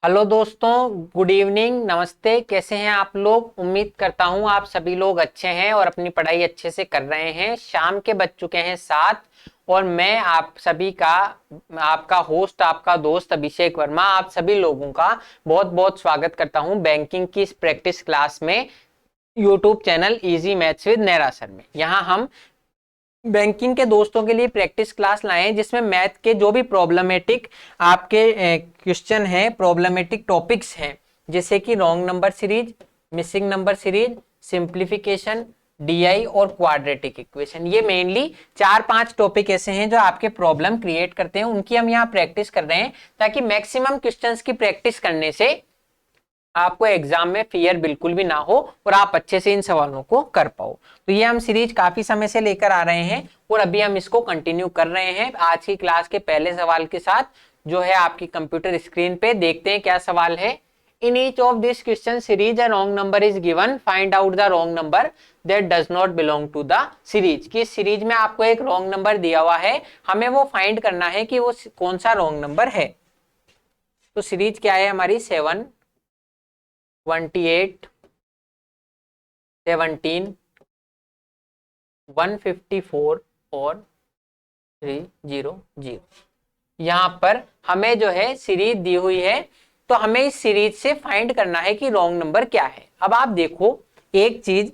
Hello दोस्तों, good evening, नमस्ते। कैसे हैं आप लोग? उम्मीद करता हूं आप सभी लोग अच्छे हैं और अपनी पढ़ाई अच्छे से कर रहे हैं। शाम के बज चुके हैं 7 और मैं आप सभी का आपका होस्ट, आपका दोस्त अभिषेक वर्मा आप सभी लोगों का बहुत बहुत स्वागत करता हूं बैंकिंग की इस प्रैक्टिस क्लास में YouTube channel easy maths with Naira sir में। यहाँ हम बैंकिंग के दोस्तों के लिए प्रैक्टिस क्लास लाए हैं जिसमें मैथ के जो भी प्रॉब्लमेटिक आपके क्वेश्चन हैं, प्रॉब्लमेटिक टॉपिक्स हैं, जैसे कि wrong number series, missing number series, simplification, DI और क्वाड्रेटिक इक्वेशन। ये मेनली 4-5 टॉपिक ऐसे हैं जो आपके प्रॉब्लम क्रिएट करते हैं, उनकी हम यहाँ प्रैक्टिस कर रहे हैं ताकि मैक्सिमम क्वेश्चंस की प्रैक्टिस करने से आपको एग्जाम में फियर बिल्कुल भी ना हो और आप अच्छे से इन सवालों को कर पाओ। तो ये हम सीरीज काफी समय से लेकर आ रहे हैं और अभी हम इसको कंटिन्यू कर रहे हैं आज की क्लास के पहले सवाल के साथ, जो है आपकी कंप्यूटर स्क्रीन पे। देखते हैं क्या सवाल है। In each of this question series a wrong number is given, find out the wrong number that does not belong to the series. कि इस सीरीज में आपको एक रॉन्ग नंबर दिया हुआ है, हमें वो फाइंड करना है कि वो कौन सा रॉन्ग नंबर है। तो सीरीज क्या है हमारी? 7, 28, 17, 154 और 300। यहां पर हमें जो है सीरीज दी हुई है, तो हमें इस सीरीज से फाइंड करना है कि रॉन्ग नंबर क्या है। अब आप देखो एक चीज,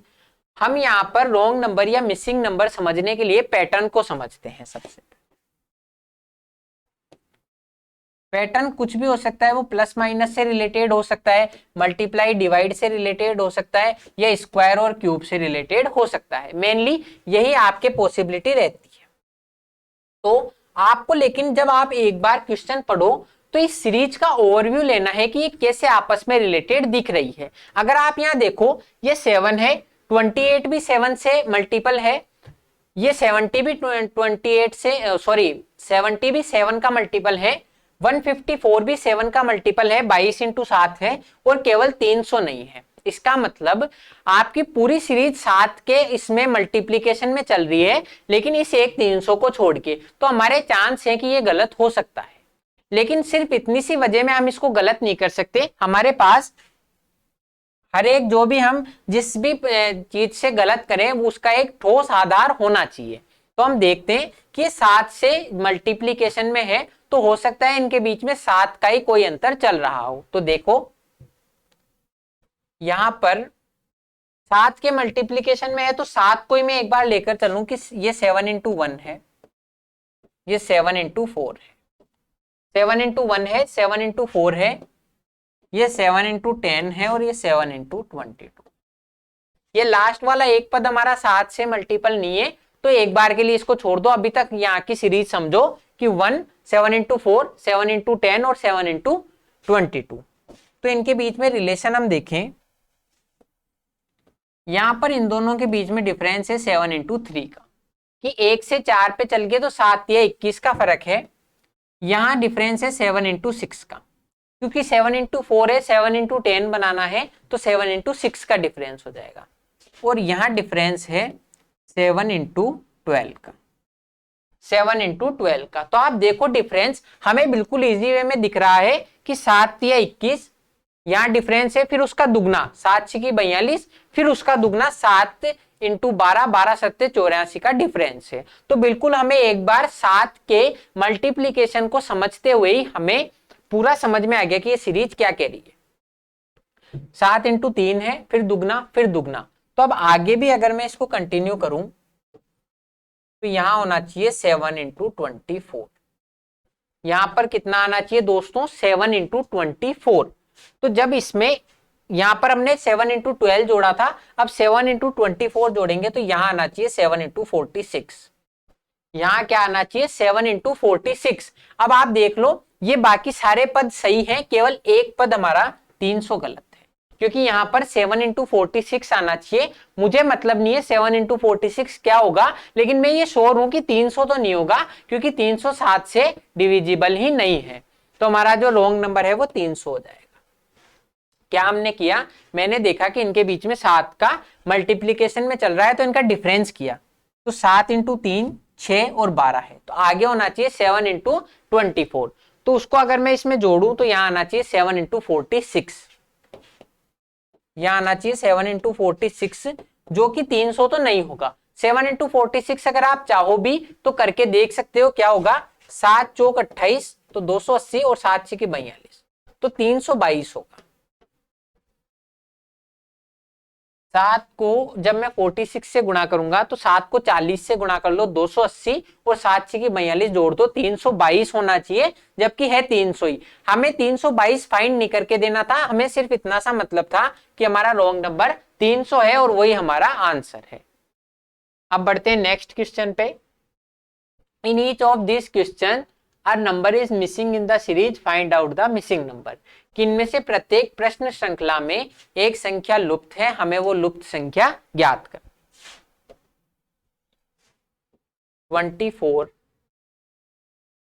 हम यहां पर रॉन्ग नंबर या मिसिंग नंबर समझने के लिए पैटर्न को समझते हैं। सबसे पैटर्न कुछ भी हो सकता है, वो प्लस माइनस से रिलेटेड हो सकता है, मल्टीप्लाई डिवाइड से रिलेटेड हो सकता है, या स्क्वायर और क्यूब से रिलेटेड हो सकता है। मेनली यही आपके पॉसिबिलिटी रहती है। तो आपको, लेकिन जब आप एक बार क्वेश्चन पढ़ो तो इस सीरीज का ओवरव्यू लेना है कि ये कैसे आपस में रिलेटेड दिख रही है। अगर आप यहाँ देखो, ये 7 है, 28 भी 7 से मल्टीपल है, ये 70 भी 28 से, सॉरी 70 भी 7 का मल्टीपल है, 154 भी 7 का मल्टीपल है, 22 इंटू 7 है, और केवल 300 नहीं है। इसका मतलब आपकी पूरी सीरीज 7 के इसमें मल्टीप्लीकेशन में चल रही है, लेकिन इस एक 300 को छोड़ के। तो हमारे चांस है कि ये गलत हो सकता है, लेकिन सिर्फ इतनी सी वजह में हम इसको गलत नहीं कर सकते। हमारे पास हर एक, जो भी हम जिस भी चीज से गलत करें, उसका एक ठोस आधार होना चाहिए। तो हम देखते हैं कि 7 से मल्टीप्लीकेशन में है, तो हो सकता है इनके बीच में 7 का ही कोई अंतर चल रहा हो। तो देखो यहां पर 7 के मल्टीप्लीकेशन में है, तो 7 को ही मैं एक बार लेकर चलूं कि ये 7 इंटू 1 है, ये 7 इंटू 4 है, 7 इंटू 1 है, 7 इंटू 4 है, ये 7 इंटू 10 है, और ये 7 इंटू 22। ये लास्ट वाला एक पद हमारा 7 से मल्टीपल नहीं है, तो एक बार के लिए इसको छोड़ दो। अभी तक यहाँ की सीरीज समझो कि 1, 7 इंटू 4, 7 इंटू 10 और 7 इंटू 22। तो इनके बीच में रिलेशन हम देखें, यहां पर इन दोनों के बीच में डिफरेंस है 7 इंटू 3 का, कि 1 से 4 पे चल गए तो 7 या 21 का फर्क है। यहां डिफरेंस है 7 इंटू 6 का, क्योंकि 7 इंटू 4 है, 7 इंटू 10 बनाना है, तो 7 इंटू 6 का डिफरेंस हो जाएगा। और यहां डिफरेंस है 7 इंटू 12 का, 7 इंटू 12 का। तो आप देखो डिफरेंस हमें बिल्कुल इजी वे में दिख रहा है कि 7 या 21, यहां डिफरेंस है, फिर उसका दुगना 7 6 की 42, फिर उसका दुगना 7 इंटू 12, 12 7 84 का डिफरेंस है। तो बिल्कुल हमें एक बार 7 के मल्टीप्लीकेशन को समझते हुए ही हमें पूरा समझ में आ गया कि ये सीरीज क्या कह रही है। 7 इंटू 3 है, फिर दुगना, फिर दुगना। तो अब आगे भी अगर मैं इसको कंटिन्यू करूं, तो यहां होना चाहिए 7 इंटू 24। यहां पर कितना आना चाहिए दोस्तों? 7 इंटू 24। तो जब इसमें यहां पर हमने 7 इंटू 12 जोड़ा था, अब 7 इंटू 24 जोड़ेंगे तो यहां आना चाहिए 7 इंटू 46। यहां क्या आना चाहिए? 7 इंटू 46। अब आप देख लो, ये बाकी सारे पद सही हैं, केवल एक पद हमारा 300 गलत है, क्योंकि यहां पर 7 इंटू 46 आना चाहिए। मुझे मतलब नहीं है 7 इंटू 46 क्या होगा, लेकिन मैं ये श्योर हूं कि 300 तो नहीं होगा, क्योंकि 300 7 से डिविजिबल ही नहीं है। तो हमारा जो रॉन्ग नंबर है वो 300 हो जाएगा। क्या हमने किया? मैंने देखा कि इनके बीच में 7 का मल्टीप्लीकेशन में चल रहा है, तो इनका डिफरेंस किया, तो 7 इंटू 3 6 और 12 है, तो आगे होना चाहिए 7 इंटू 24। तो उसको अगर मैं इसमें जोड़ूं तो यहां आना चाहिए 7 इंटू 46, यहां आना चाहिए 7 इंटू 46, जो कि 300 तो नहीं होगा। 7 इंटू 46 अगर आप चाहो भी तो करके देख सकते हो क्या होगा, 7 चौक 28 तो 280 और 7 6 की 42 तो 322 होगा। 7 को जब मैं 46 से गुणा करूंगा तो 7 को 40 से गुणा कर लो 280 और 7 6 की 42 जोड़ दो 322 होना चाहिए, जबकि है 300 ही। हमें 322 फाइंड नहीं करके देना था, हमें सिर्फ इतना सा मतलब था कि हमारा रॉन्ग नंबर 300 है और वही हमारा आंसर है। अब बढ़ते हैं नेक्स्ट क्वेश्चन पे। इन each of this question a number is missing in the series, find out the missing number. कि इनमें से प्रत्येक प्रश्न श्रृंखला में एक संख्या लुप्त है, हमें वो लुप्त संख्या ज्ञात कर। 24,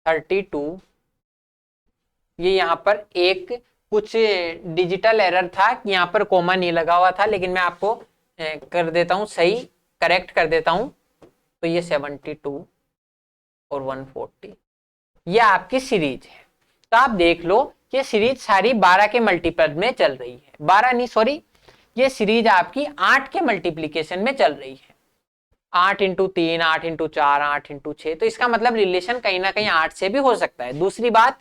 32, ये यहां पर एक कुछ डिजिटल एरर था कि यहां पर कोमा नहीं लगा हुआ था, लेकिन मैं आपको कर देता हूं सही, करेक्ट कर देता हूं। तो ये 72 और 140 ये आपकी सीरीज है। तो आप देख लो ये सीरीज सारी 12 के मल्टीपल में चल रही है, 12 नहीं सॉरी, ये सीरीज आपकी 8 के मल्टीप्लीकेशन में चल रही है। 8 इंटू 3, 8 इंटू 4, 8 इंटू 6, तो इसका मतलब रिलेशन कहीं ना कहीं 8 से भी हो सकता है। दूसरी बात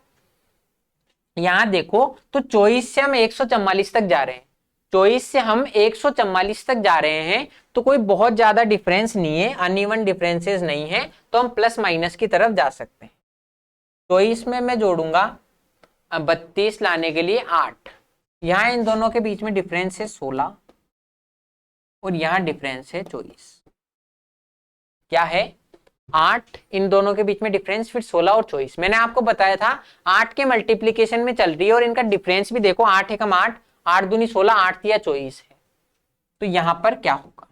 यहां देखो तो 24 से हम 144 तक जा रहे हैं, 24 से हम 144 तक जा रहे हैं, तो कोई बहुत ज्यादा डिफरेंस नहीं है, अनइवन डिफरेंसेस नहीं है, तो हम प्लस माइनस की तरफ जा सकते हैं। 24 में मैं जोड़ूंगा 32 लाने के लिए 8, यहां इन दोनों के बीच में डिफरेंस है 16 और यहां डिफरेंस है 24। क्या है 8, इन दोनों के बीच में डिफरेंस, फिर 16 और 24। मैंने आपको बताया था 8 के मल्टीप्लीकेशन में चल रही है और इनका डिफरेंस भी देखो, 8 एकम 8, 8 दूनी 16, 8 तिया 24 है। तो यहां पर क्या होगा,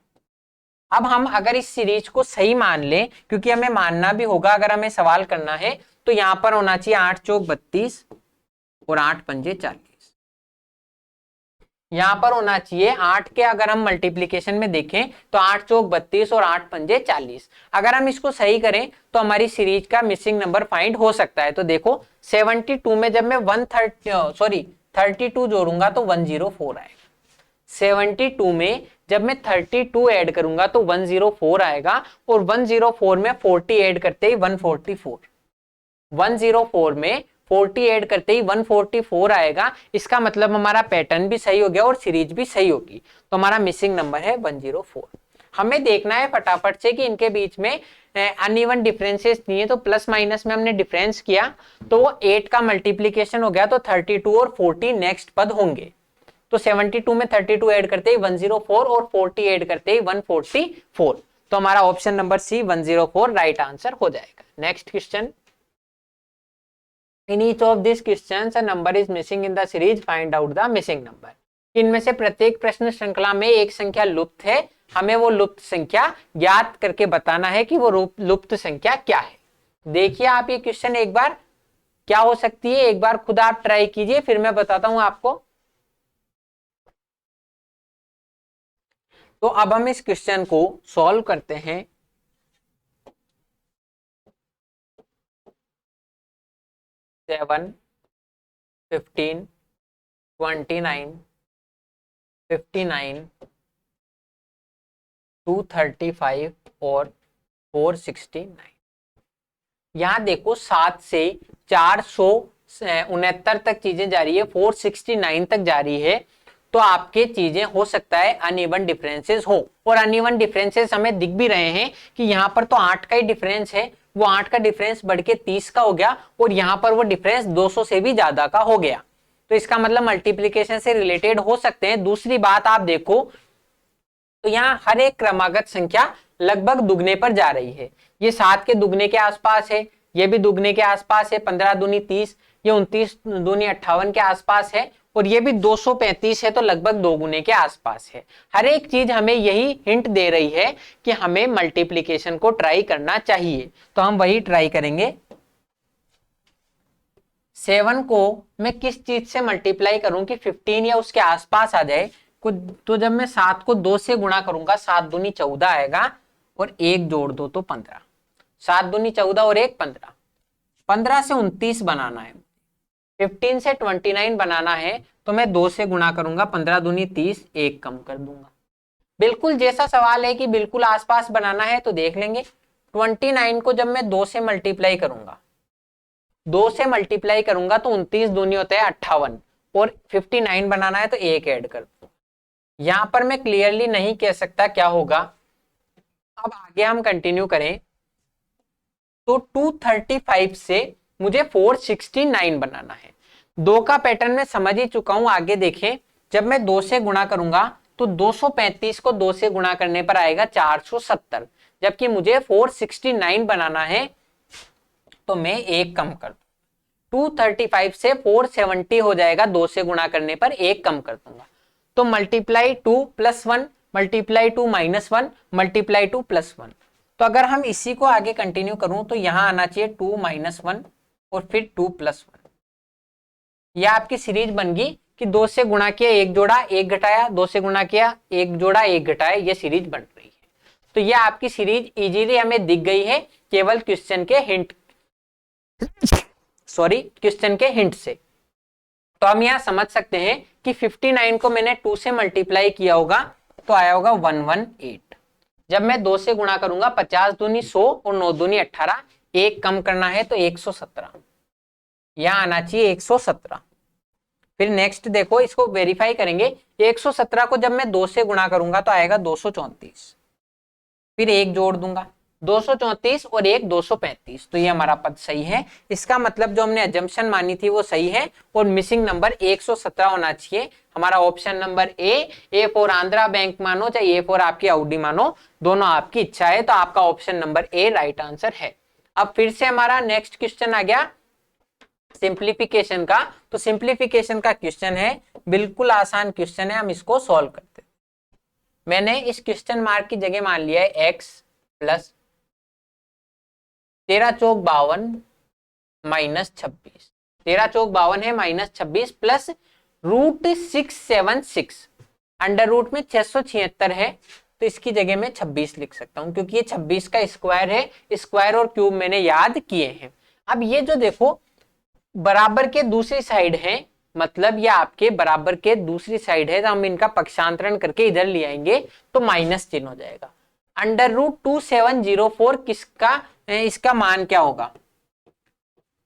अब हम अगर इस सीरीज को सही मान लें, क्योंकि हमें मानना भी होगा अगर हमें सवाल करना है, तो यहां पर होना चाहिए 8 चौक 32 और 8 पंजे 40। यहां पर होना चाहिए 8 के अगर हम मल्टीप्लीकेशन में देखें तो 8 चौक 32 और 8 पंजे 40। अगर हम इसको सही करें तो हमारी सीरीज का मिसिंग नंबर फाइंड हो सकता है। तो देखो 72 में जब मैं 32 जोड़ूंगा तो 104 आएगा। 72 में जब मैं 32 ऐड करूंगा तो 104 आएगा, और 104 में 40 ऐड करते ही 144, 104 में 40 ऐड करते ही 144 आएगा। इसका मतलब हमारा पैटर्न भी सही हो गया और सीरीज भी सही होगी, तो हमारा मिसिंग नंबर है 104। हमें देखना है फटाफट से कि इनके बीच में अनइवन डिफरेंसेस नहीं है, तो प्लस माइनस में हमने डिफरेंस किया तो वो 8 का मल्टीप्लीकेशन हो गया, तो 32 और 40 नेक्स्ट पद होंगे। तो 72 में 32 ऐड करते ही 104 और 40 ऐड करते ही 144, तो हमारा option number C 104 right answer हो जाएगा। Next question, in each of this questions a number is missing in the series, find out the missing number. इनमें से प्रत्येक प्रश्न श्रृंखला में एक संख्या लुप्त है, हमें वो लुप्त संख्या ज्ञात करके बताना है कि वो लुप्त संख्या क्या है। देखिए आप ये क्वेश्चन एक बार क्या हो सकती है, एक बार खुद आप ट्राई कीजिए, फिर मैं बताता हूं आपको। तो अब हम इस क्वेश्चन को सॉल्व करते हैं। सेवन, 15, 29, 59, 235 और 469। यहां देखो 7 से 469 तक चीजें जा रही है, 469 तक जा रही है, तो आपके चीजें हो सकता है अनइवन डिफरेंसेस हो, और अनइवन डिफरेंसेस हमें दिख भी रहे हैं कि यहां पर तो 8 का ही डिफरेंस है, वो 8 का डिफरेंस बढ़ के 30 का हो गया, और यहां पर वो डिफरेंस 200 से भी ज्यादा का हो गया, तो इसका मतलब मल्टीप्लीकेशन से रिलेटेड हो सकते हैं। दूसरी बात आप देखो तो यहाँ हर एक क्रमागत संख्या लगभग दुगने पर जा रही है, ये 7 के दुगने के आसपास है, ये भी दुगने के आसपास है, 15 दूनी 30, ये 29 दूनी 58 के आसपास है, और ये भी 235 है, तो लगभग दो गुने के आसपास है। हर एक चीज हमें यही हिंट दे रही है कि हमें मल्टीप्लीकेशन को ट्राई करना चाहिए, तो हम वही ट्राई करेंगे। 7 को मैं किस चीज से मल्टीप्लाई करूं कि 15 या उसके आसपास आ जाए, तो जब मैं 7 को 2 से गुणा करूंगा 7 दूनी 14 आएगा, और 1 जोड़ दो तो 15, 7 दूनी 14 और 1 15, 15 से 29 बनाना है, 15 से 29 बनाना है तो मैं 2 से गुणा करूंगा, 15 दूनी 30, एक कम कर दूंगा। बिल्कुल जैसा सवाल है कि बिल्कुल आसपास बनाना है तो देख लेंगे। 29 को जब मैं 2 से मल्टीप्लाई करूंगा, 2 से मल्टीप्लाई करूंगा तो 29 दूनी होता है 58, और 59 बनाना है तो एक ऐड कर दो। यहां पर मैं क्लियरली नहीं कह सकता क्या होगा। अब आगे हम कंटिन्यू करें तो 235 से मुझे 469 बनाना है। 2 का पैटर्न मैं समझ ही चुका हूं, आगे देखें। जब मैं 2 से गुणा करूंगा तो 235 को 2 से गुणा करने पर आएगा 470, जबकि मुझे 469 बनाना है तो मैं एक कम कर दूं। 235 से 470 हो जाएगा, 2 से गुणा करने पर एक कम कर दूंगा। तो multiply 2 plus 1, multiply 2 minus 1, multiply 2 plus 1। तो अगर हम इसी को आगे कंटिन्यू करूं तो यहां आना चाहिए 2 माइनस 1 और फिर 2 प्लस 1। यह आपकी सीरीज बन गई कि 2 से गुणा किया एक जोड़ा एक घटाया, 2 से गुणा किया एक जोड़ा एक घटाया, ये सीरीज बन रही है। तो यह आपकी सीरीज इजीली हमें दिख गई है केवल क्वेश्चन के हिंट क्वेश्चन के हिंट से। तो हम यहां समझ सकते हैं कि 59 को मैंने 2 से मल्टीप्लाई किया होगा तो आया होगा 118। जब मैं 2 से गुणा करूंगा 50 दूनी 100 और 9 दूनी 18, एक कम करना है तो 117, यहां आना चाहिए 117। फिर नेक्स्ट देखो, इसको वेरीफाई करेंगे। 117 को जब मैं 2 से गुणा करूंगा तो आएगा 234, फिर एक जोड़ दूंगा, 234 और एक 235, तो ये हमारा पद सही है। इसका मतलब जो हमने अजम्पशन मानी थी वो सही है और मिसिंग नंबर 117 होना चाहिए। हमारा option number A for Andhra bank मानो चाहे ए फॉर आपकी आउडी मानो, दोनों आपकी इच्छा है, तो आपका option number A right answer है। अब फिर से हमारा नेक्स्ट क्वेश्चन आ गया सिंप्लीफिकेशन का। तो सिंप्लीफिकेशन का क्वेश्चन है, बिल्कुल आसान क्वेश्चन है, हम इसको सॉल्व करते हैं। मैंने इस क्वेश्चन मार्क की जगह मान लिया है x प्लस 13 चौक 52 माइनस 26, 13 चौक 52 है माइनस 26 प्लस √676, अंडर रूट में 676 है तो इसकी जगह में 26 लिख सकता हूं क्योंकि ये 26 का स्क्वायर है। स्क्वायर और क्यूब मैंने याद किए हैं। अब ये जो देखो बराबर के दूसरी साइड है, मतलब ये आपके बराबर के दूसरी साइड है, तो हम इनका पक्षांतरण करके इधर ले आएंगे तो माइनस चिन्ह हो जाएगा। अंडर रूट 2704 किसका, इसका मान क्या होगा,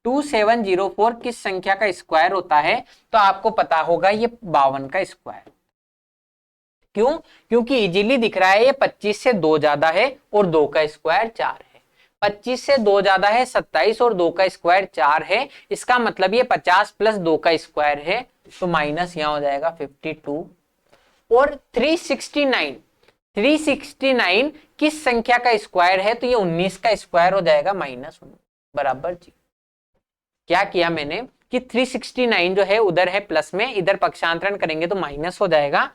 2704 किस संख्या का स्क्वायर होता है, तो आपको पता होगा ये 52 का स्क्वायर। क्यों, क्योंकि इजीली दिख रहा है ये 25 से 2 ज्यादा है और 2 का स्क्वायर 4 है। 25 से 2 ज्यादा है 27 और 2 का स्क्वायर 4 है, इसका मतलब ये 50 प्लस 2 का स्क्वायर है, तो माइनस यहां हो जाएगा 52। और 369 किस संख्या का स्क्वायर है, तो ये 19 का स्क्वायर हो जाएगा माइनस 19 बराबर जी। क्या किया मैंने कि 369 जो है उधर है प्लस में, इधर पक्षांतरण करेंगे तो माइनस हो जाएगा।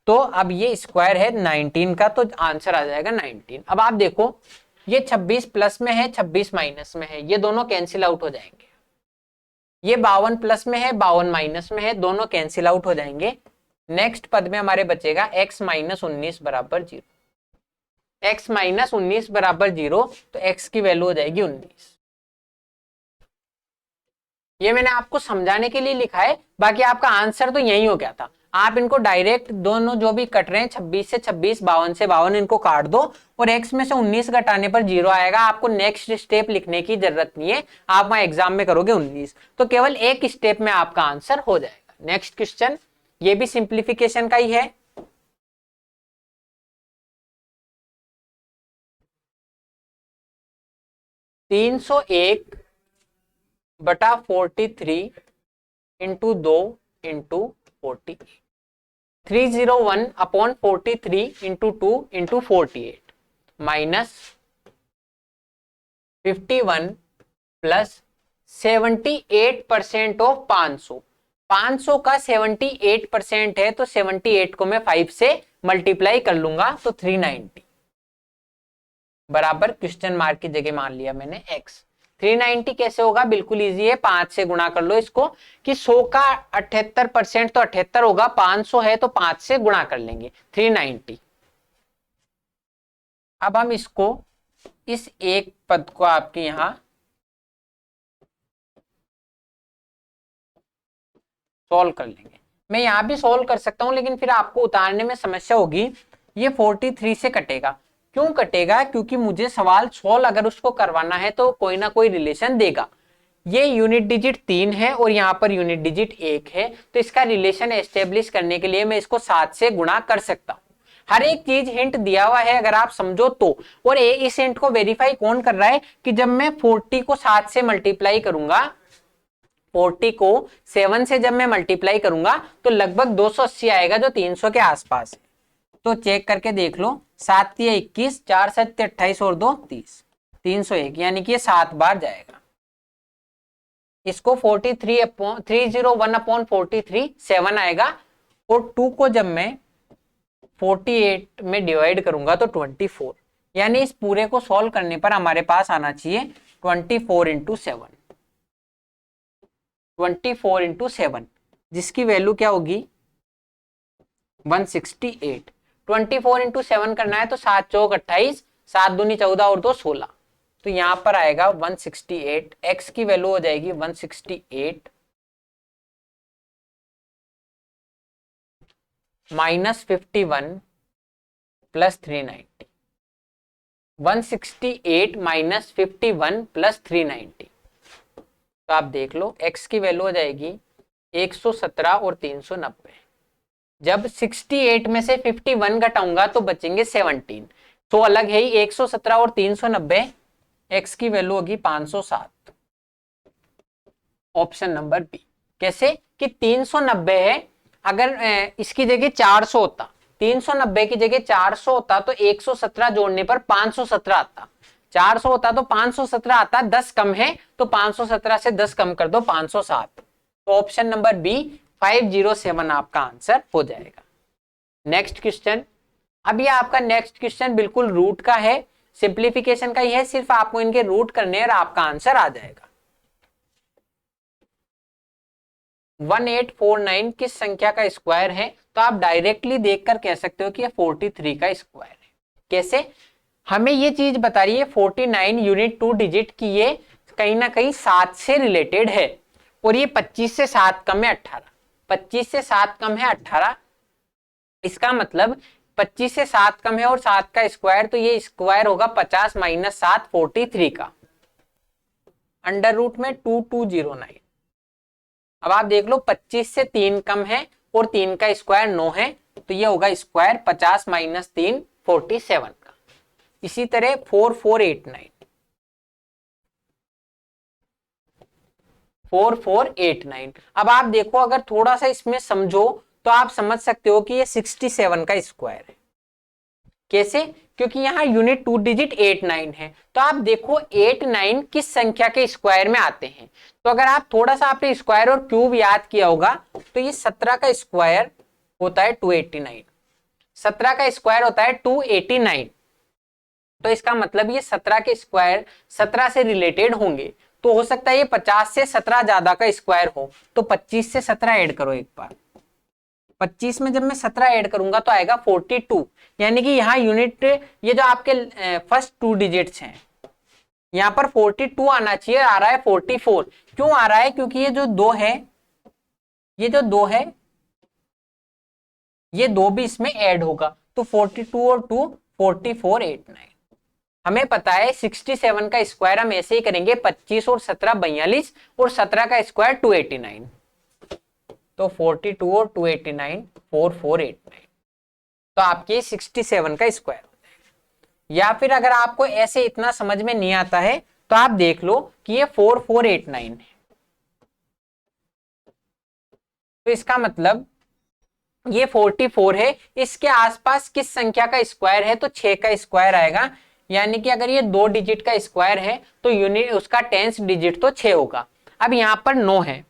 तो अब ये स्क्वायर है 19 का, तो आंसर आ जाएगा 19। अब आप देखो ये 26 प्लस में है 26 माइनस में है, ये दोनों कैंसिल आउट हो जाएंगे। ये 52 प्लस में है 52 माइनस में है, दोनों कैंसिल आउट हो जाएंगे। नेक्स्ट पद में हमारे बचेगा x माइनस 19 बराबर 0। x माइनस 19 बराबर 0, तो x की वैल्यू हो जाएगी 19। ये मैंने आपको समझाने के लिए लिखा है, बाकी आपका आंसर तो यही हो गया था। आप इनको डायरेक्ट दोनों जो भी कट रहे हैं 26 से 26, 52 से 52, इनको काट दो और x में से 19 घटाने पर 0 आएगा। आपको नेक्स्ट स्टेप लिखने की जरूरत नहीं है, आप वहां एग्जाम में करोगे 19, तो केवल एक स्टेप में आपका आंसर हो जाएगा। नेक्स्ट क्वेश्चन, ये भी सिंप्लीफिकेशन का ही है। तीन सौ एक बटा 43 into 2 into 48, 301 upon 43 into 2 into 48 minus 51 plus 78% of 500। 500 का 78% है तो 78 को मैं 5 से मल्टीप्लाई कर लूंगा तो 390 बराबर क्वेश्चन मार्क की जगह मान लिया मैंने x। 390 कैसे होगा, बिल्कुल इजी है, 5 से गुणा कर लो इसको, कि 100 का 78% तो 78 होगा, 500 है तो 5 से गुणा कर लेंगे 390। अब हम इसको इस एक पद को आपके यहां सॉल्व कर लेंगे। मैं यहाँ भी सॉल्व कर सकता हूँ, लेकिन फिर आपको उतारने में समस्या होगी। ये 43 से कटेगा। क्यों कटेगा? क्योंकि मुझे सवाल सॉल्व अगर उसको करवाना है तो कोई ना कोई रिलेशन देगा। ये यूनिट डिजिट 3 है और यहाँ पर यूनिट डिजिट 1 है, तो इसका रिलेशन एस्टेब्लिश करने के लिए मैं इसको 7 से गुणा कर सकता हूँ। हर एक चीज हिंट दिया हुआ है अगर आप समझो तो। और इस हिंट को वेरीफाई कौन कर रहा है कि जब मैं 40 को 7 से मल्टीप्लाई करूंगा, 40 को 7 से जब मैं मल्टीप्लाई करूंगा तो लगभग 280 आएगा, जो 300 के आसपास है। तो चेक करके देख लो, 7 तिया 21, 4 7 28 और 2 30, 301, यानी कि ये 7 बार जाएगा। इसको 301/43 7 आएगा, और 2 को जब मैं 48 में डिवाइड करूंगा तो 24, यानी इस पूरे को सॉल्व करने पर हमारे पास आना चाहिए 24 इंटू 7, 24 इंटू 7, जिसकी वैल्यू क्या होगी 168। 24 इंटू 7 करना है तो 7 चौक 28, 7 दूनी 14 और 2 16, तो यहां पर आएगा 168। x की वैल्यू हो जाएगी 168 माइनस 51 प्लस 390, 168 माइनस 51 प्लस 390। तो आप देख लो x की वैल्यू हो जाएगी 117 और 390। जब 68 में से 51 घटाऊंगा तो बचेंगे 17, तो अलग है ही 117 और 390, x की वैल्यू होगी 507। Option number B. कैसे कि 390 है, अगर इसकी जगह 400 होता, 390 की जगह 400 होता तो 117 जोड़ने पर 517 आता, 400 होता तो 517 आता, 10 कम है तो 517 से 10 कम कर दो 507। तो ऑप्शन नंबर बी 507 आपका आंसर हो जाएगा। Next question. अब ये आपका नेक्स्ट क्वेश्चन बिल्कुल रूट का है, सिंप्लीफिकेशन का ही है, सिर्फ आपको इनके रूट करने और आपका आंसर आ जाएगा। 1849 किस संख्या का स्क्वायर है? तो आप डायरेक्टली देखकर कह सकते हो कि ये 43 का स्क्वायर है। कैसे? हमें ये चीज बता रही है 49 यूनिट 2 डिजिट की, ये कहीं ना कहीं 7 से रिलेटेड है, और ये 25 से 7 कम है 18, 25 से 7 कम है 18, इसका मतलब 25 से 7 कम है और 7 का स्क्वायर, तो ये स्क्वायर होगा 50 माइनस 7 43 का, अंडर रूट में 2209। अब आप देख लो 25 से 3 कम है और 3 का स्क्वायर 9 है, तो ये होगा स्क्वायर 50 माइनस 3 47 का। इसी तरह 4489, 4489। अब आप देखो अगर थोड़ा सा इसमें समझो तो आप समझ सकते हो कि ये 67 का स्क्वायर है। कैसे? क्योंकि यहाँ यूनिट 2 डिजिट 89 है, तो आप देखो 89 किस संख्या के स्क्वायर में आते हैं। तो अगर आप थोड़ा सा आपने स्क्वायर और क्यूब याद किया होगा तो ये 17 का स्क्वायर होता है 289, 17 का स्क्वायर होता है 289, तो इसका मतलब ये 17 के स्क्वायर 17 से रिलेटेड होंगे। तो हो सकता है ये 50 से 17 ज्यादा का स्क्वायर हो, तो 25 से 17 ऐड करो एक बार, 25 में जब मैं 17 ऐड करूंगा तो आएगा 42, यानी कि यहाँ यूनिट ये जो आपके फर्स्ट 2 डिजिट्स हैं यहाँ पर 42 आना चाहिए, आ रहा है 44। क्यों आ रहा है? क्योंकि ये जो 2 है, ये जो 2 है, ये 2 भी इसमें ऐड होगा, तो 42 और 2 4489। हमें पता है 67 का स्क्वायर हम ऐसे ही करेंगे, 25 और 17 42, और 17 का स्क्वायर 289, तो 42 और 289 4489, तो आपके 67 का स्क्वायर हो जाएगा। या फिर अगर आपको ऐसे इतना समझ में नहीं आता है तो आप देख लो कि ये 4489 है, तो इसका मतलब ये 44 है, इसके आसपास किस संख्या का स्क्वायर है? तो 6 का स्क्वायर आएगा, यानी कि अगर ये 2 डिजिट का स्क्वायर है तो यूनिट उसका 10th डिजिट तो 6 होगा। अब यहां पर 9 है,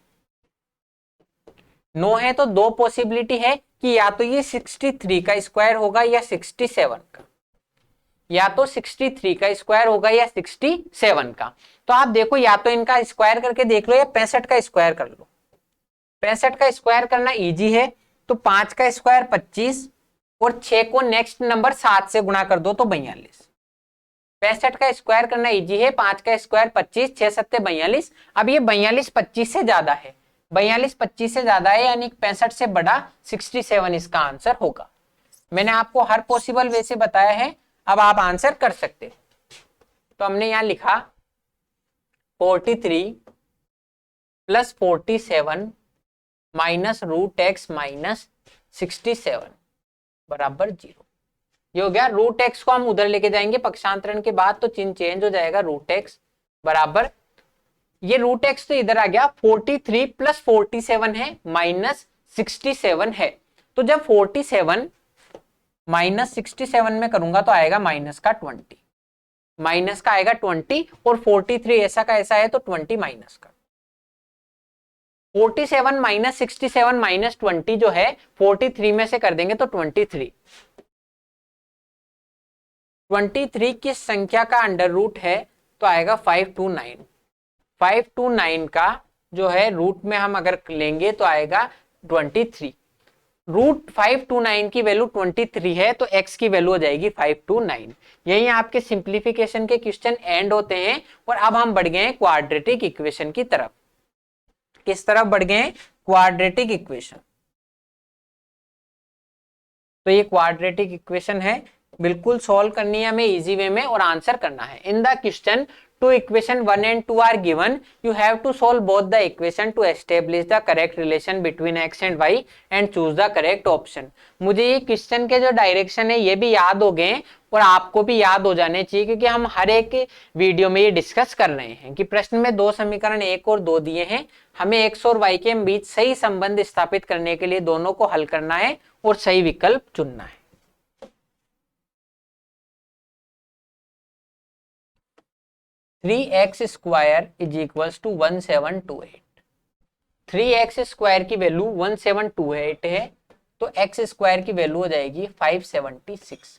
9 है तो 2 पॉसिबिलिटी है कि या तो ये 63 का स्क्वायर होगा या 67 का, या तो 63 का स्क्वायर होगा या 67 का। तो आप देखो या तो इनका स्क्वायर करके देख लो या 65 का स्क्वायर कर लो। 65 का स्क्वायर करना इजी है, तो 5 का स्क्वायर 25 और 6 को नेक्स्ट नंबर 7 से गुणा कर दो तो 42। 65 का स्क्वायर करना इजी है, 5 का स्क्वायर 25, 6 7 42। अब ये 42 25 से ज्यादा है, 42 25 से ज्यादा है यानी 65 से बड़ा 67 इसका आंसर होगा। मैंने आपको हर पॉसिबल वे से बताया है, अब आप आंसर कर सकते हो। तो हमने यहां लिखा 43 plus 47 minus root X minus 67 बराबर 0। ये हो गया। रूट एक्स को हम उधर लेके जाएंगे पक्षांतरण के बाद, तो चिन्ह चेंज हो जाएगा। रूट एक्स बराबर, ये रूट एक्स तो इधर आ गया, 43 प्लस 47 है माइनस 67 है। तो जब 47 माइनस 67 में करूंगा तो आएगा माइनस का 20, माइनस का आएगा 20 और 43 ऐसा का ऐसा है तो 20 माइनस का। 47 माइनस 67 माइनस 20 जो है 43 में से कर देंगे तो 23 किस संख्या का अंडर रूट है तो आएगा 529। 529 का जो है रूट में हम अगर लेंगे तो आएगा 23। रूट 529 की वैल्यू 23 है तो x की वैल्यू हो जाएगी 529। यही आपके सिंप्लीफिकेशन के क्वेश्चन एंड होते हैं। और अब हम बढ़ गए हैं क्वाड्रेटिक इक्वेशन की तरफ। किस तरफ बढ़ गए हैं? Quadratic equation. तो ये क्वाड्रेटिक इक्वेशन है, बिल्कुल सॉल्व करनी है हमें इजी वे में और आंसर करना है। In the question two equation 1 and 2 are given, you have to solve both the equation to establish the correct relation between x and y and choose the correct option। मुझे ये question के जो direction है ये भी याद हो गए और आपको भी याद हो जाने चाहिए, क्योंकि हम हर एक वीडियो में ये डिस्कस कर रहे हैं कि प्रश्न में दो समीकरण 1 और 2 दिए हैं, हमें x और y के बीच सही संबंध स्थापित करने के लिए दोनों को हल करना है और सही विकल्प चुनना है। 3x square is equals to 1728। 3x square की वैल्यू 1728 है तो x स्क्वायर की वैल्यू हो जाएगी 576।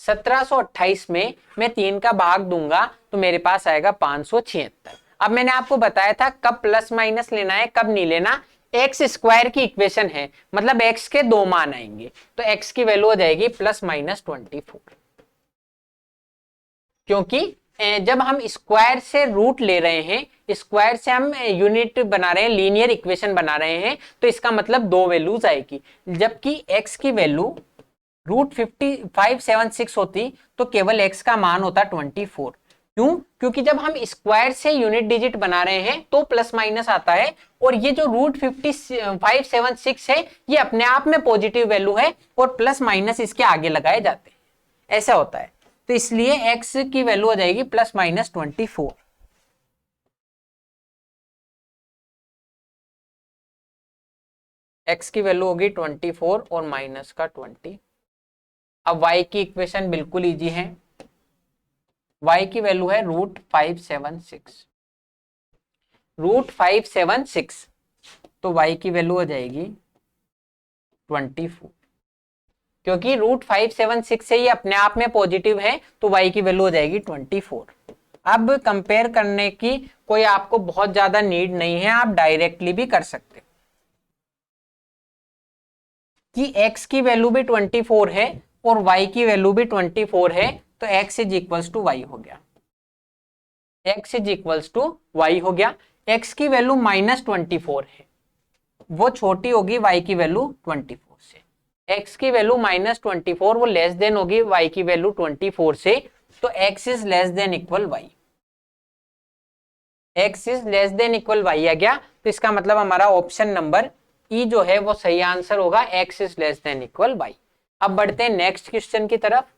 1728 में मैं 3 का भाग दूंगा तो मेरे पास आएगा 576। अब मैंने आपको बताया था कब प्लस माइनस लेना है कब नहीं लेना। एक्स स्क्वायर की इक्वेशन है, मतलब x के दो मान आएंगे तो x की वैल्यू हो जाएगी प्लस माइनस 24। क्योंकि जब हम स्क्वायर से रूट ले रहे हैं, स्क्वायर से हम यूनिट बना रहे हैं, लीनियर इक्वेशन बना रहे हैं, तो इसका मतलब दो वैल्यूज आएगी। जबकि x की वैल्यू रूट 576 होती तो केवल x का मान होता 24। क्यों? क्योंकि जब हम स्क्वायर से यूनिट डिजिट बना रहे हैं तो प्लस माइनस आता है, और ये जो रूट 576 है ये अपने आप में पॉजिटिव वैल्यू है और प्लस माइनस इसके आगे लगाए जाते हैं, ऐसा होता है। तो इसलिए x की वैल्यू हो जाएगी प्लस माइनस 24। x की वैल्यू होगी 24 और माइनस का 20। अब y की इक्वेशन बिल्कुल इजी है। y की वैल्यू है रूट 576। रूट 576 तो y की वैल्यू हो जाएगी 24। क्योंकि रूट 576 से ये अपने आप में पॉजिटिव है तो y की वैल्यू हो जाएगी 24। अब कंपेयर करने की कोई आपको बहुत ज्यादा नीड नहीं है, आप डायरेक्टली भी कर सकते कि x की वैल्यू भी 24 है और y की वैल्यू भी 24 है तो x is equals to Y हो गया। x is equals to Y हो गया। x की वैल्यू माइनस 24 है, वो छोटी होगी y की वैल्यू 24 से। x की वैल्यू माइनस 24 वो लेस देन होगी y की वैल्यू 24 से, तो x is less than equal y। x is less than equal y आ गया, तो इसका मतलब हमारा ऑप्शन नंबर ई जो है वो सही आंसर होगा, x is less than equal y। अब बढ़ते हैं नेक्स्ट क्वेश्चन की तरफ।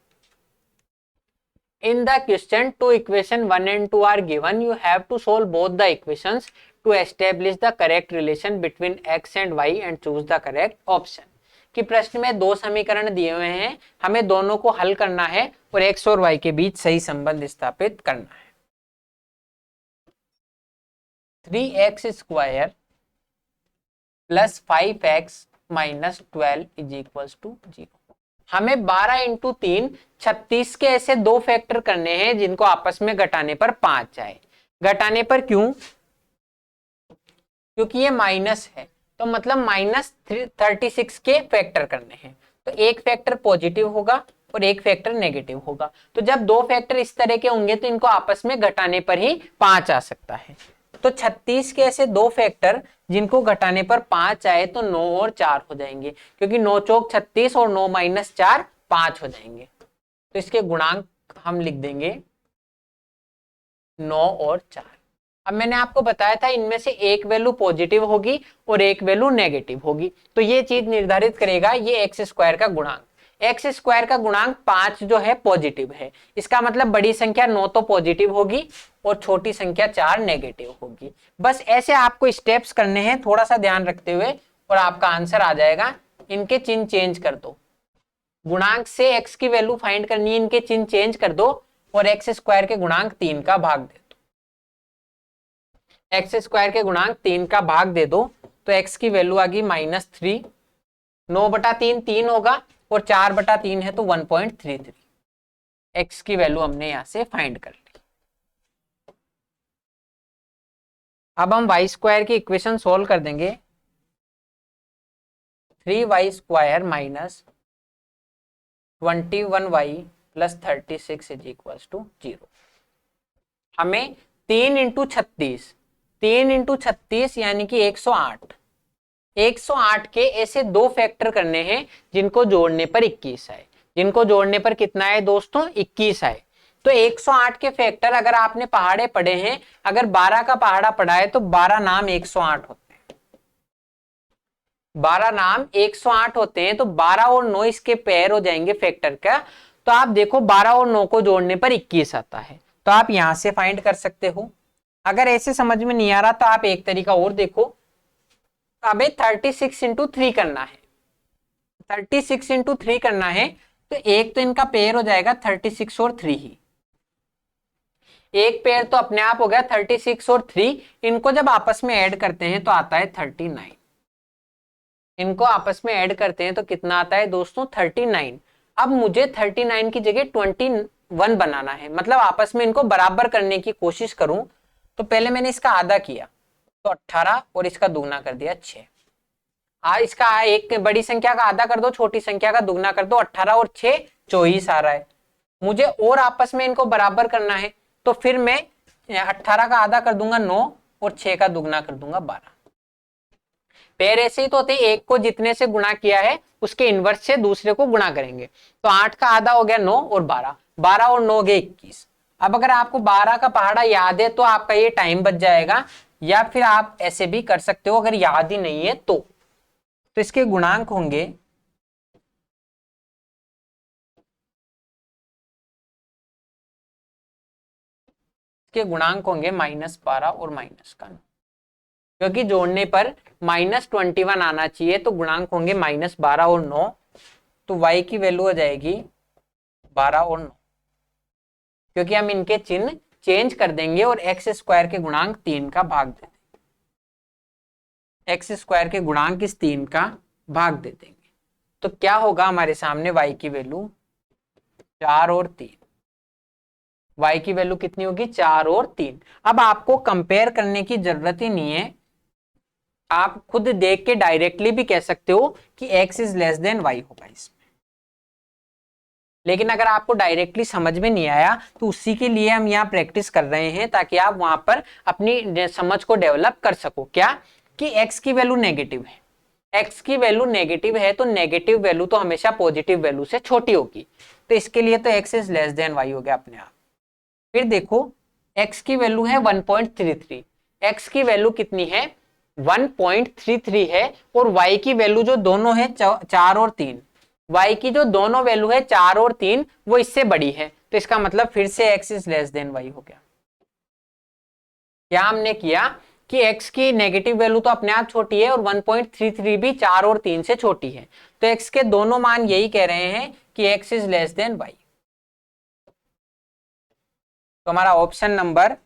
In the question, two equation 1 and 2 are given. You have to solve both the equations to establish the correct relation between x and y and choose the correct option। कि प्रश्न में दो समीकरण दिए हुए हैं, हमें दोनों को हल करना है और x और y के बीच सही संबंध स्थापित करना है। 3x square plus 5x minus 12 is equals to 0। हमें 12 इंटू 3 36 के ऐसे दो फैक्टर करने हैं जिनको आपस में घटाने पर 5 आए। घटाने पर क्यों? क्योंकि ये माइनस है तो मतलब माइनस 36 के फैक्टर करने हैं, तो एक फैक्टर पॉजिटिव होगा और एक फैक्टर नेगेटिव होगा। तो जब दो फैक्टर इस तरह के होंगे तो इनको आपस में घटाने पर ही 5 आ सकता है। तो 36 के ऐसे दो फैक्टर जिनको घटाने पर 5 आए तो 9 और 4 हो जाएंगे, क्योंकि 9 चौक 36 और 9 माइनस 4 5 हो जाएंगे। तो इसके गुणांक हम लिख देंगे 9 और 4। अब मैंने आपको बताया था इनमें से एक वैल्यू पॉजिटिव होगी और एक वैल्यू नेगेटिव होगी, तो ये चीज निर्धारित करेगा ये एक्स स्क्वायर का गुणांक। एक्स स्क्वायर का गुणांक 5 जो है पॉजिटिव है, इसका मतलब बड़ी संख्या 9 तो पॉजिटिव होगी और छोटी संख्या 4 नेगेटिव होगी। बस ऐसे आपको स्टेप्स करने हैं थोड़ा सा ध्यान रखते हुए और आपका आंसर आ जाएगा। इनके चिन्ह चेंज कर दो, गुणांक से एक्स की वैल्यू फाइंड करनी है, इनके चिन्ह चेंज कर दो और एक्स स्क्वायर के गुणांक 3 का भाग दे दो। एक्स स्क्वायर के गुणांक 3 का भाग दे दो तो एक्स की वैल्यू आ गई -3। 9/3 3 होगा और 4/3 है तो 1.33। एक्स की वैल्यू हमने यहां से फाइंड कर ली। अब हम वाई स्क्वायर की इक्वेशन सोल्व कर देंगे। 3y square minus 21y plus 36 is equals to 0। हमें 3 इंटू 36 यानी कि 108 के ऐसे दो फैक्टर करने हैं जिनको जोड़ने पर 21 आए। जिनको जोड़ने पर कितना है दोस्तों? 21 आए। तो 108 के फैक्टर अगर आपने पहाड़े पढ़े हैं, अगर 12 का पहाड़ा पढ़ा है तो 12 नाम 108 होते हैं। 12 नाम 108 होते हैं, तो 12 और 9 इसके पेयर हो जाएंगे फैक्टर का। तो आप देखो 12 और 9 को जोड़ने पर 21 आता है, तो आप यहां से फाइंड कर सकते हो। अगर ऐसे समझ में नहीं आ रहा तो आप एक तरीका और देखो। अबे 36 इंटू 3 करना है, 36 इंटू 3 करना है, तो एक तो इनका पेयर हो जाएगा 36 और 3 ही। एक पेयर तो अपने आप हो गया 36 और 3। इनको जब आपस में ऐड करते हैं तो आता है 39। इनको आपस में ऐड करते हैं तो कितना आता है दोस्तों? 39। अब मुझे 39 की जगह 21 बनाना है, मतलब आपस में इनको बराबर करने की कोशिश करूं। तो पहले मैंने इसका आधा किया तो 18 और इसका दुगना कर दिया 6। इसका एक बड़ी संख्या का आधा कर दो, छोटी संख्या का दुगना कर दो, 18 और 6 24 आ रहा है। मुझे और आपस में इनको बराबर करना है, तो फिर मैं 18 का आधा कर दूंगा 9 और 6 का दुगना कर दूंगा 12। पेयर ऐसे ही तो होते हैं, एक को जितने से गुणा किया है उसके इनवर्स से दूसरे को गुणा करेंगे। तो 8 का आधा हो गया 9 और 12, 12 और 9 हो गए 21। अब अगर आपको 12 का पहाड़ा याद है तो आपका ये टाइम बच जाएगा, या फिर आप ऐसे भी कर सकते हो अगर याद ही नहीं है तो इसके गुणांक होंगे -12 और माइनस का 9, क्योंकि जोड़ने पर -21 आना चाहिए, तो गुणांक होंगे -12 और 9। तो y की वैल्यू हो जाएगी 12 और 9, क्योंकि हम इनके चिन्ह चेंज कर देंगे और एक्स स्क्वायर के गुणांक 3 का भाग दे देंगे। एक्स स्क्वायर के गुणांक इस 3 का भाग दे देंगे, तो क्या होगा हमारे सामने? y की वैल्यू 4 और 3। y की वैल्यू कितनी होगी? 4 और 3। अब आपको कंपेयर करने की जरूरत ही नहीं है, आप खुद देख के डायरेक्टली भी कह सकते हो कि x is less than y होगा इसमें। लेकिन अगर आपको डायरेक्टली समझ में नहीं आया तो उसी के लिए हम यहाँ प्रैक्टिस कर रहे हैं, ताकि आप वहां पर अपनी समझ को डेवलप कर सको। क्या कि x की वैल्यू नेगेटिव है, x की वैल्यू नेगेटिव है तो नेगेटिव वैल्यू तो हमेशा पॉजिटिव वैल्यू से छोटी होगी, तो इसके लिए तो x is less than y हो गया अपने आप। फिर देखो x की वैल्यू है 1.33, x की वैल्यू कितनी है? 1.33 है, और y की वैल्यू जो दोनों है 4 और 3, y की जो दोनों वैल्यू है 4 और 3 वो इससे बड़ी है, तो इसका मतलब फिर से x is less than y हो गया। क्या हमने किया कि x की नेगेटिव वैल्यू तो अपने आप छोटी है और 1.33 भी 4 और 3 से छोटी है, तो x के दोनों मान यही कह रहे हैं कि x is less than y। तो हमारा option number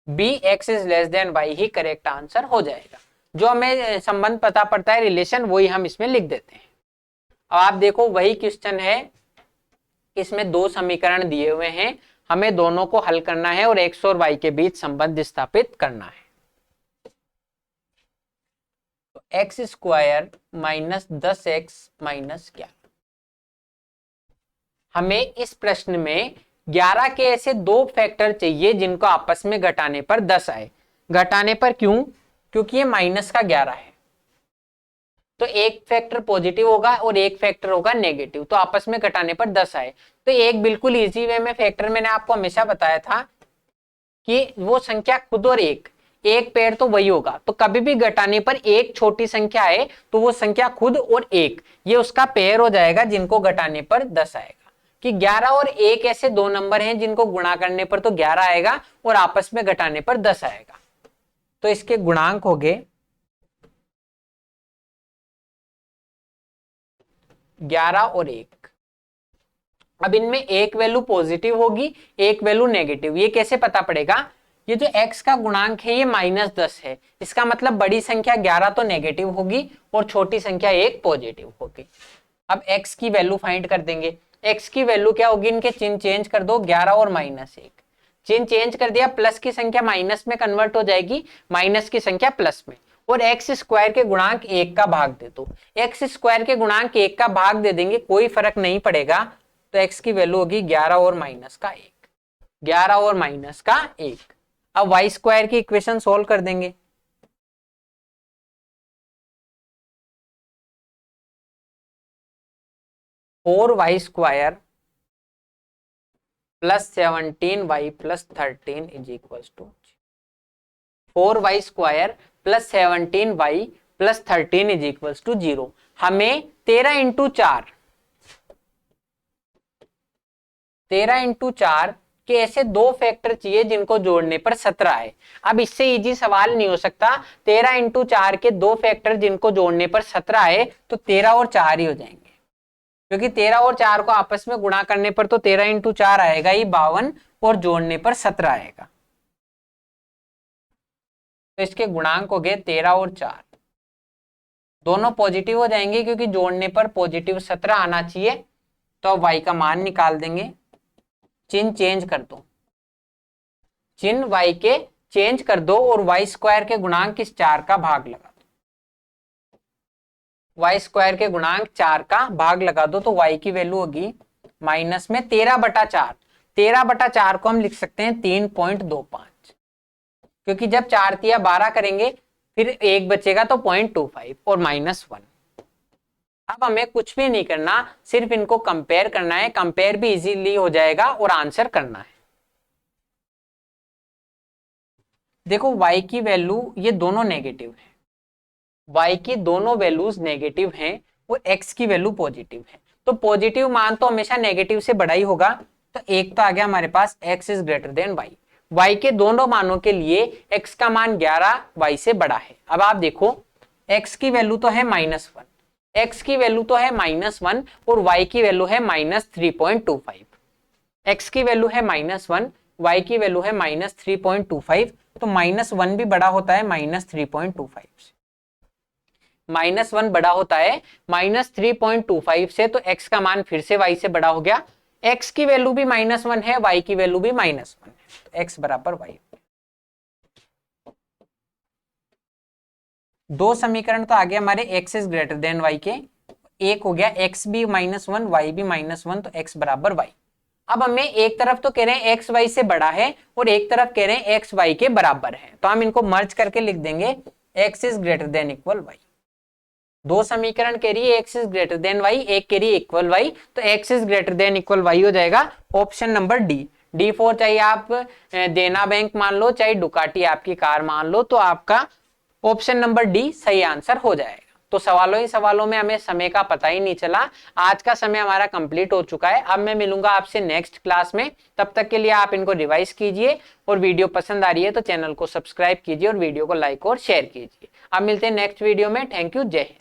B x is less than y ही करेक्ट आंसर हो जाएगा। जो हमें संबंध पता पड़ता है, रिलेशन, वही हम इसमें लिख देते हैं। अब आप देखो वही क्वेश्चन है, इसमें दो समीकरण दिए हुए हैं, हमें दोनों को हल करना है और x और y के बीच संबंध स्थापित करना है। तो एक्स स्क्वायर -10x -11। हमें इस प्रश्न में 11 के ऐसे दो फैक्टर चाहिए जिनको आपस में घटाने पर 10 आए। घटाने पर क्यों? क्योंकि ये माइनस का 11 है, तो एक फैक्टर पॉजिटिव होगा और एक फैक्टर होगा नेगेटिव, तो आपस में घटाने पर 10 आए। तो एक बिल्कुल इजी वे में फैक्टर मैंने आपको हमेशा बताया था कि वो संख्या खुद और एक पेयर तो वही होगा, तो कभी भी घटाने पर एक छोटी संख्या आए तो वो संख्या खुद और एक ये उसका पेयर हो जाएगा, जिनको घटाने पर 10 आएगा। कि 11 और 1 ऐसे दो नंबर हैं जिनको गुणा करने पर तो 11 आएगा और आपस में घटाने पर 10 आएगा, तो इसके गुणांक हो गए 11 और 1। अब इनमें एक वैल्यू पॉजिटिव होगी, एक वैल्यू नेगेटिव। ये कैसे पता पड़ेगा? ये जो x का गुणांक है ये -10 है, इसका मतलब बड़ी संख्या 11 तो नेगेटिव होगी और छोटी संख्या 1 पॉजिटिव होगी। अब x की वैल्यू फाइंड कर देंगे। x की वैल्यू क्या होगी? इनके चिन्ह चेंज कर दो, 11 और -1। चिन्ह चेंज कर दिया, प्लस की संख्या माइनस में कन्वर्ट हो जाएगी, माइनस की संख्या प्लस में, और एक्स स्क्वायर के गुणांक 1 का भाग दे दो। एक्स स्क्वायर के गुणांक 1 का भाग दे देंगे, कोई फर्क नहीं पड़ेगा, तो x की वैल्यू होगी 11 और -1, 11 और -1। अब वाई स्क्वायर की इक्वेशन सोल्व कर देंगे। Four Y square +17y +13 is equal to 4y square +17y +13 is equal to 0। हमें 13 इंटू 4 के ऐसे दो फैक्टर चाहिए जिनको जोड़ने पर 17 है। अब इससे इजी सवाल नहीं हो सकता। 13 इंटू 4 के दो फैक्टर जिनको जोड़ने पर 17 है, तो 13 और 4 ही हो जाएंगे, क्योंकि 13 और 4 को आपस में गुणा करने पर तो 13 इंटू 4 आएगा ही 52, और जोड़ने पर 17 आएगा। तो इसके गुणांक हो गए 13 और 4, दोनों पॉजिटिव हो जाएंगे क्योंकि जोड़ने पर पॉजिटिव 17 आना चाहिए। तो अब y का मान निकाल देंगे। चिन्ह चेंज कर दो, चिन्ह y के चेंज कर दो और वाई स्क्वायर के गुणांक इस 4 का भाग लगा दो। वाई स्क्वायर के गुणांक 4 का भाग लगा दो, तो y की वैल्यू होगी माइनस में 13/4। 13/4 को हम लिख सकते हैं 3.25, क्योंकि जब 4 तिया 12 करेंगे फिर 1 बचेगा तो 0.25 और -1। अब हमें कुछ भी नहीं करना, सिर्फ इनको कंपेयर करना है। कंपेयर भी इजीली हो जाएगा और आंसर करना है। देखो y की वैल्यू ये दोनों नेगेटिव है, y की दोनों वैल्यूज नेगेटिव हैं और x की वैल्यू पॉजिटिव है, तो पॉजिटिव मान तो हमेशा नेगेटिव से बड़ा ही होगा। तो एक तो आ गया हमारे पास x is greater than y। y के दोनों मानों के लिए x का मान 11 y से बड़ा है। अब आप देखो x की वैल्यू तो है -1, x की वैल्यू तो है -1 और y की वैल्यू है -3.25। x की वैल्यू है -1, y की वैल्यू है -3.25, तो -1 भी बड़ा होता है -3.25 से। -1 बड़ा होता है -3.25 से, तो x का मान फिर से y से बड़ा हो गया। x की वैल्यू भी -1 है, y की वैल्यू भी -1 है, तो x बराबर y। दो समीकरण तो आ गया हमारे x is greater than y के। एक हो गया x भी -1 y भी -1, तो x बराबर y। अब हमें एक तरफ तो कह रहे हैं x y से बड़ा है और एक तरफ कह रहे हैं x y के बराबर है, तो हम इनको मर्ज करके लिख देंगे x is greater than equal y। दो समीकरण कह रही है x is greater than y, एक कह रही है इक्वल y, तो x is greater than equal y हो जाएगा ऑप्शन नंबर डी। D4 चाहे आप देना बैंक मान लो, चाहे डुकाटी आपकी कार मान लो, तो आपका ऑप्शन नंबर डी सही आंसर हो जाएगा। तो सवालों ही सवालों में हमें समय का पता ही नहीं चला। आज का समय हमारा कंप्लीट हो चुका है। अब मैं मिलूंगा आपसे नेक्स्ट क्लास में, तब तक के लिए आप इनको रिवाइज कीजिए, और वीडियो पसंद आ रही है तो चैनल को सब्सक्राइब कीजिए और वीडियो को लाइक और शेयर कीजिए। अब मिलते हैं नेक्स्ट वीडियो में। थैंक यू, जय हिंद।